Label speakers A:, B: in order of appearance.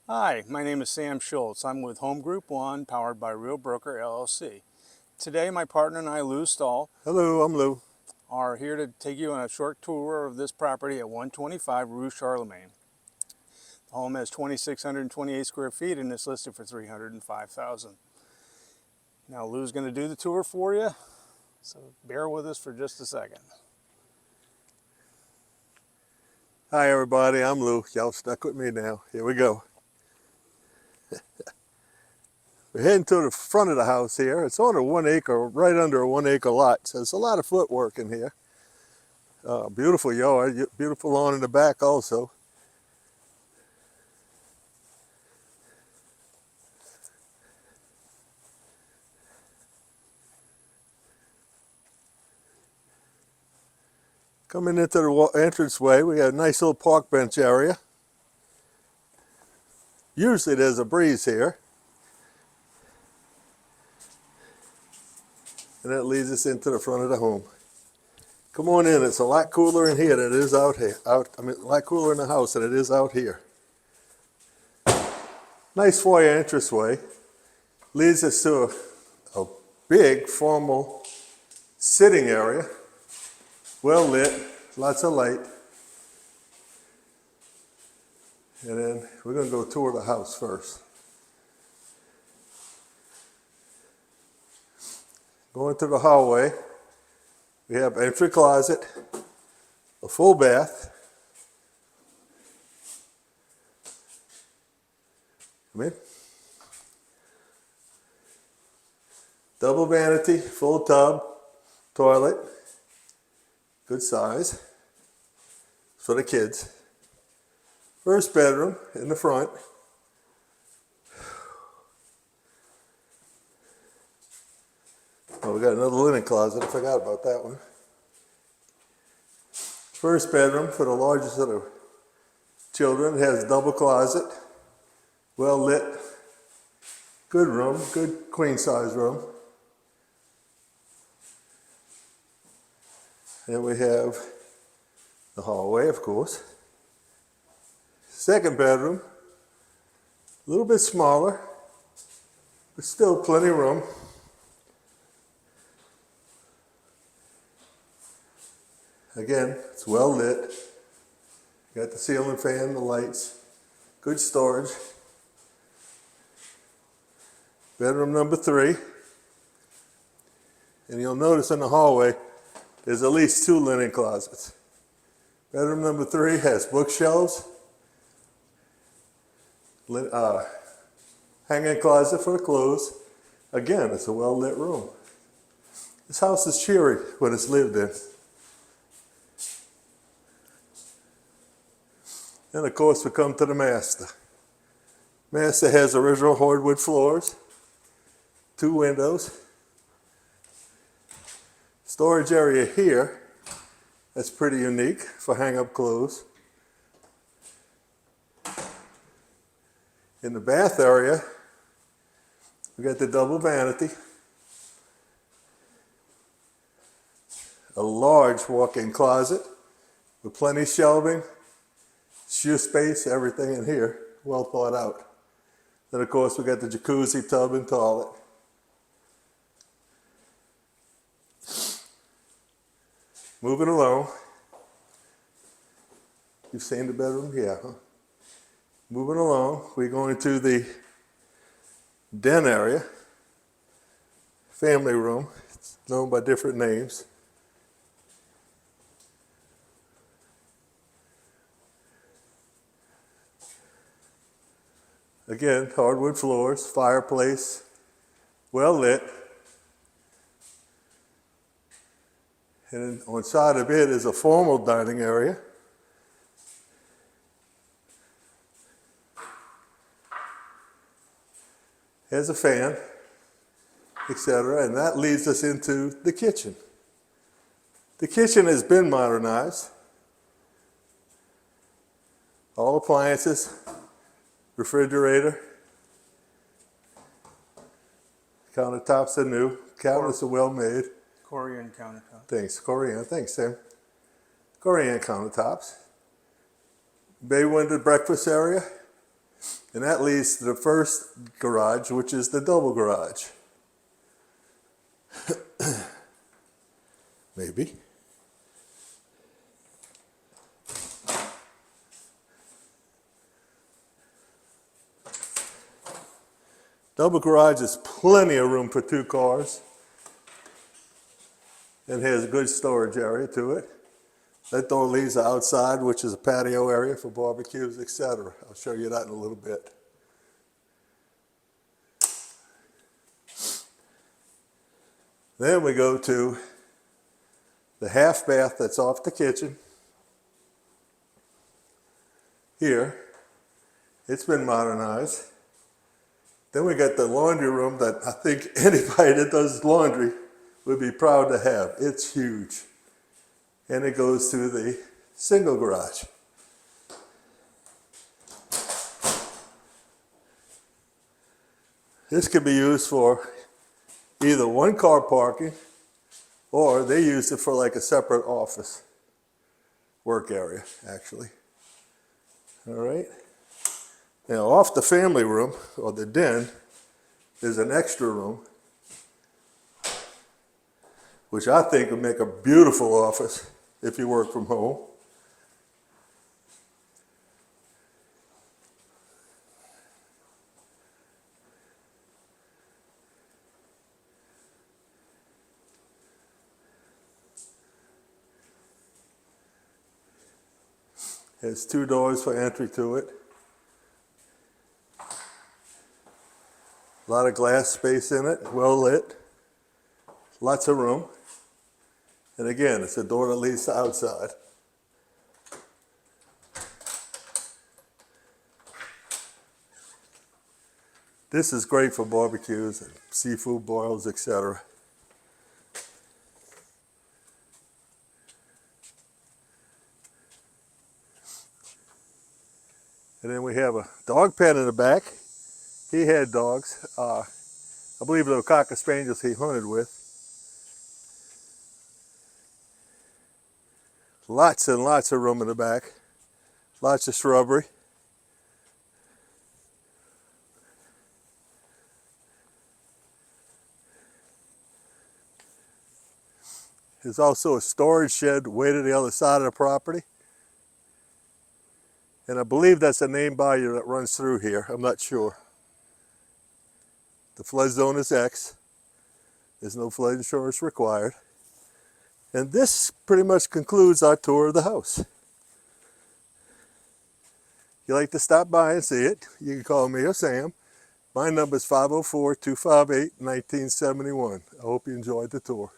A: Hi, my name is Sam Schultz. I'm with Home Group 1, powered by Real Broker LLC. Today, my partner and I, Lou Stahl,
B: Hello, I'm Lou.
A: are here to take you on a short tour of this property at 125 Rue Charlemagne. The home has 2,628 square feet and is listed for $305,000. Now, Lou's going to do the tour for you, so bear with us for just a second.
B: Hi everybody, I'm Lou. Y'all stuck with me now. Here we go. We're heading to the front of the house here. It's on a 1 acre, right under a 1 acre lot. So there's a lot of footwork in here. Beautiful yard, beautiful lawn in the back also. Coming into the entranceway, we got a nice little park bench area. Usually there's a breeze here. And that leads us into the front of the home. Come on in, it's a lot cooler in here than it is out here. A lot cooler in the house than it is out here. Nice foyer entranceway. Leads us to a big formal sitting area. Well lit, lots of light. And then we're going to go tour the house first. Going to the hallway, we have entry closet, a full bath. Come in. Double vanity, full tub, toilet, good size for the kids. First bedroom in the front. Oh, we got another linen closet. I forgot about that one. First bedroom for the largest of the children. It has double closet, well lit, good room, good queen size room. And we have the hallway, of course. Second bedroom, a little bit smaller, but still plenty of room. Again, it's well lit. Got the ceiling fan, the lights, good storage. Bedroom number 3. And you'll notice in the hallway, there's at least 2 linen closets. Bedroom number 3 has bookshelves, hanging closet for the clothes. Again, it's a well lit room. This house is cheery when it's lived in. And of course we come to the master. Master has original hardwood floors, 2 windows. Storage area here, that's pretty unique for hang-up clothes. In the bath area, we got the double vanity, a large walk-in closet with plenty of shelving, shoe space, everything in here, well thought out. Then of course we got the jacuzzi, tub, and toilet. Moving along. You've seen the bedroom? Yeah. Huh? Moving along, we're going to the den area, family room. It's known by different names. Again, hardwood floors, fireplace, well lit. And on the side of it is a formal dining area. Has a fan, etc. And that leads us into the kitchen. The kitchen has been modernized. All appliances, refrigerator, countertops are new, cabinets are well made.
A: Corian countertop.
B: Thanks, Corian. Thanks, Sam. Corian countertops. Bay window breakfast area. And that leads to the first garage, which is the double garage. Maybe. Double garage is plenty of room for 2 cars. And has a good storage area to it. That door leads outside, which is a patio area for barbecues, etc. I'll show you that in a little bit. Then we go to the half bath that's off the kitchen. Here, it's been modernized. Then we got the laundry room that I think anybody that does laundry would be proud to have. It's huge. And it goes to the single garage. This could be used for either 1-car parking, or they use it for like a separate office work area, actually. All right. Now, off the family room, or the den, there's an extra room, which I think would make a beautiful office if you work from home. Has 2 doors for entry to it. A lot of glass space in it, well lit. Lots of room. And again, it's a door that leads to outside. This is great for barbecues and seafood boils, etc. And then we have a dog pen in the back. He had dogs. I believe they were Cocker Spaniels he hunted with. Lots and lots of room in the back. Lots of shrubbery. There's also a storage shed way to the other side of the property. And I believe that's a name bayou that runs through here. I'm not sure. The flood zone is X. There's no flood insurance required. And this pretty much concludes our tour of the house. If you'd like to stop by and see it, you can call me or Sam. My number is 504-258-1971. I hope you enjoyed the tour.